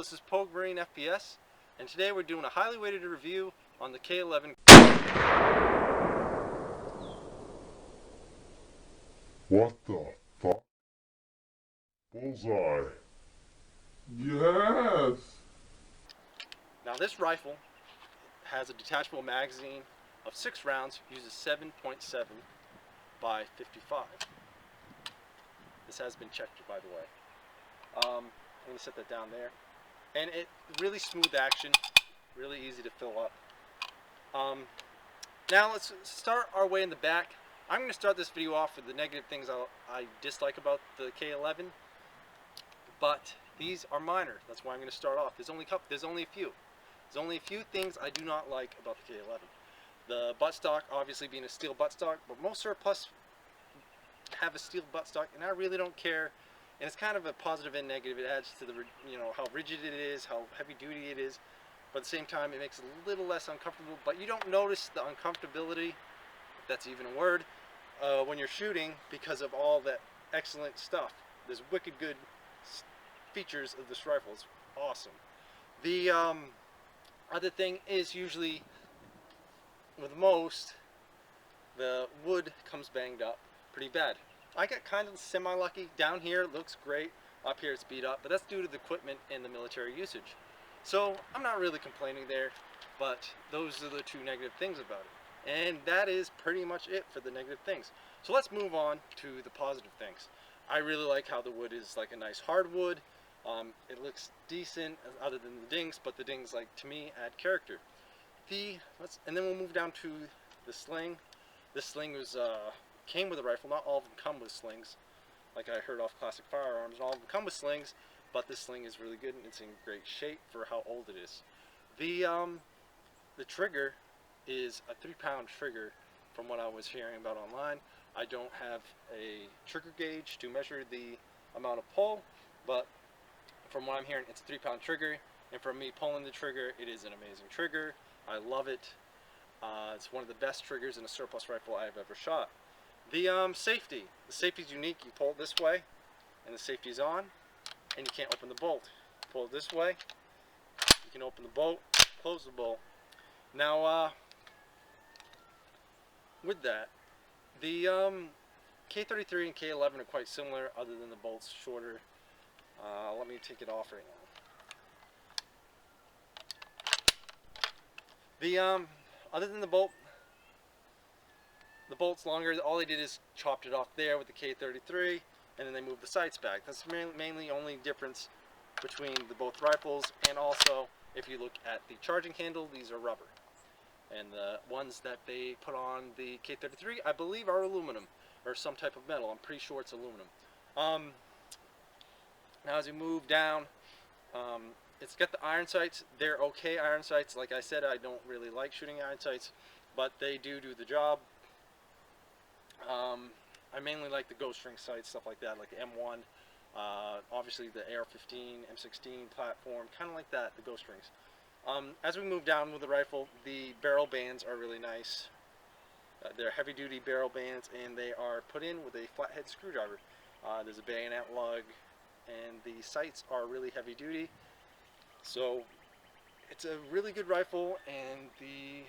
this is Pogue Marine FPS, and today we're doing a highly weighted review on the K11. What the fuck? Bullseye. Yes! Now this rifle has a detachable magazine of 6 rounds, uses 7.7 by 55. This has been checked, by the way. I'm going to set that down there. And it really smooth action, really easy to fill up. Now let's start our way in the back. I'm going to start this video off with the negative things I dislike about the K11, but these are minor. That's why I'm going to start off. There's only a few. There's only a few things I do not like about the K11. The buttstock, obviously being a steel buttstock, but most surplus have a steel buttstock, and I really don't care. And it's kind of a positive and negative. It adds to the, how rigid it is, how heavy duty it is, but at the same time it makes it a little less uncomfortable. But you don't notice the uncomfortability, if that's even a word, when you're shooting, because of all that excellent stuff. There's wicked good features of this rifle. It's awesome. The other thing is, usually with most, the wood comes banged up pretty bad. I got kind of semi-lucky. Down here it looks great, up here it's beat up, but that's due to the equipment and the military usage. So I'm not really complaining there, but those are the two negative things about it. And that is pretty much it for the negative things. So let's move on to the positive things. I really like how the wood is like a nice hardwood. It looks decent other than the dings, but the dings, like, to me, add character. And then we'll move down to the sling. This sling was came with a rifle. Not all of them come with slings, like I heard off Classic Firearms. All of them come with slings, but this sling is really good and it's in great shape for how old it is. The trigger is a 3-pound trigger from what I was hearing about online. I don't have a trigger gauge to measure the amount of pull, but from what I'm hearing, it's a 3-pound trigger, and for me pulling the trigger, it is an amazing trigger. I love it. It's one of the best triggers in a surplus rifle I've ever shot. The safety. The safety is unique. You pull it this way, and the safety is on, and you can't open the bolt. Pull it this way, you can open the bolt, close the bolt. Now, with that, the K33 and K11 are quite similar, other than the bolt's shorter. Let me take it off right now. Other than the bolt's longer. All they did is chopped it off there with the K33, and then they moved the sights back. That's mainly only difference between the both rifles. And also, if you look at the charging handle, these are rubber, and the ones that they put on the K33, I believe, are aluminum or some type of metal. I'm pretty sure it's aluminum. Now as we move down, it's got the iron sights. They're okay iron sights. Like I said, I don't really like shooting iron sights, but they do the job. I mainly like the ghost ring sights, stuff like that, like the M1, obviously the AR-15, M16 platform, kind of like that, the ghost rings. As we move down with the rifle, the barrel bands are really nice. They're heavy-duty barrel bands, and they are put in with a flathead screwdriver. There's a bayonet lug, and the sights are really heavy-duty. So it's a really good rifle, and the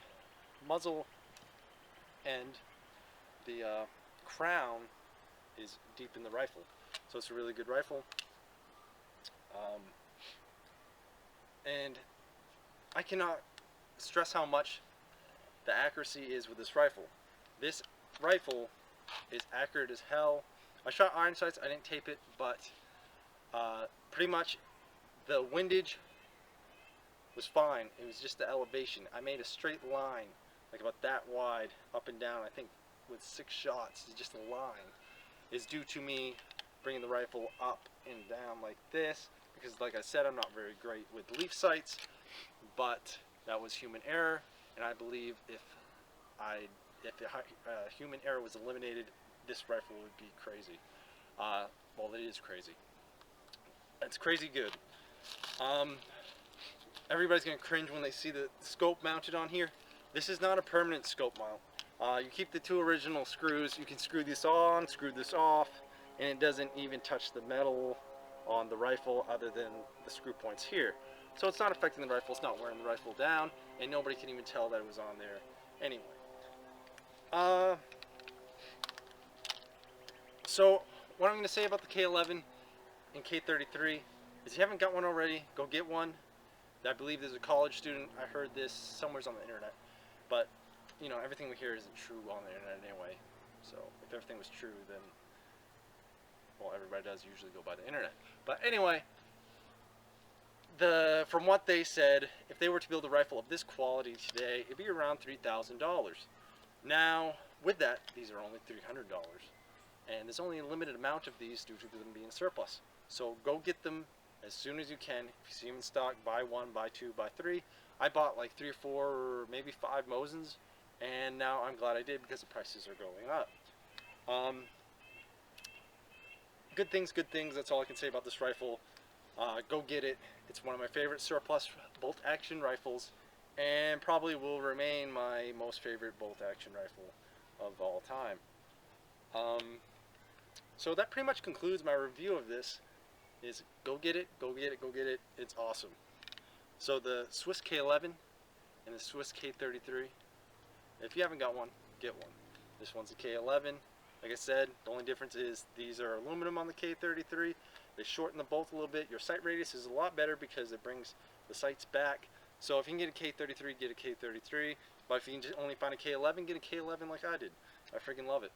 muzzle and the crown is deep in the rifle, so it's a really good rifle. And I cannot stress how much the accuracy is with this rifle. This rifle is accurate as hell. I shot iron sights, I didn't tape it, but pretty much the windage was fine. It was just the elevation. I made a straight line, like about that wide, up and down, I think with 6 shots. Just a line is due to me bringing the rifle up and down like this, because like I said, I'm not very great with leaf sights, but that was human error, and I believe if human error was eliminated, this rifle would be crazy. Well, it is crazy. It's crazy good. Everybody's gonna cringe when they see the scope mounted on here. This is not a permanent scope mount. You keep the 2 original screws. You can screw this on, screw this off, and it doesn't even touch the metal on the rifle other than the screw points here. So it's not affecting the rifle, it's not wearing the rifle down, and nobody can even tell that it was on there anyway. So what I'm going to say about the K11 and K33 is if you haven't got one already, go get one. I believe there's a college student, I heard this somewhere on the internet, but you know, everything we hear isn't true on the internet anyway. So if everything was true, then, well, everybody does usually go by the internet. But anyway, from what they said, if they were to build a rifle of this quality today, it'd be around $3,000. Now, with that, these are only $300, and there's only a limited amount of these due to them being surplus. So go get them as soon as you can. If you see them in stock, buy one, buy two, buy three. I bought like 3 or 4 or maybe 5 Mosins, and now I'm glad I did because the prices are going up. Good things, good things. That's all I can say about this rifle. Go get it. It's one of my favorite surplus bolt action rifles, and probably will remain my most favorite bolt action rifle of all time. So that pretty much concludes my review of this. Is go get it, go get it, go get it. It's awesome. So the Swiss K11 and the Swiss K33. If you haven't got one, get one. This one's a K11. Like I said, the only difference is these are aluminum on the K33. They shorten the bolt a little bit. Your sight radius is a lot better because it brings the sights back. So if you can get a K33, get a K33. But if you can just only find a K11, get a K11 like I did. I freaking love it.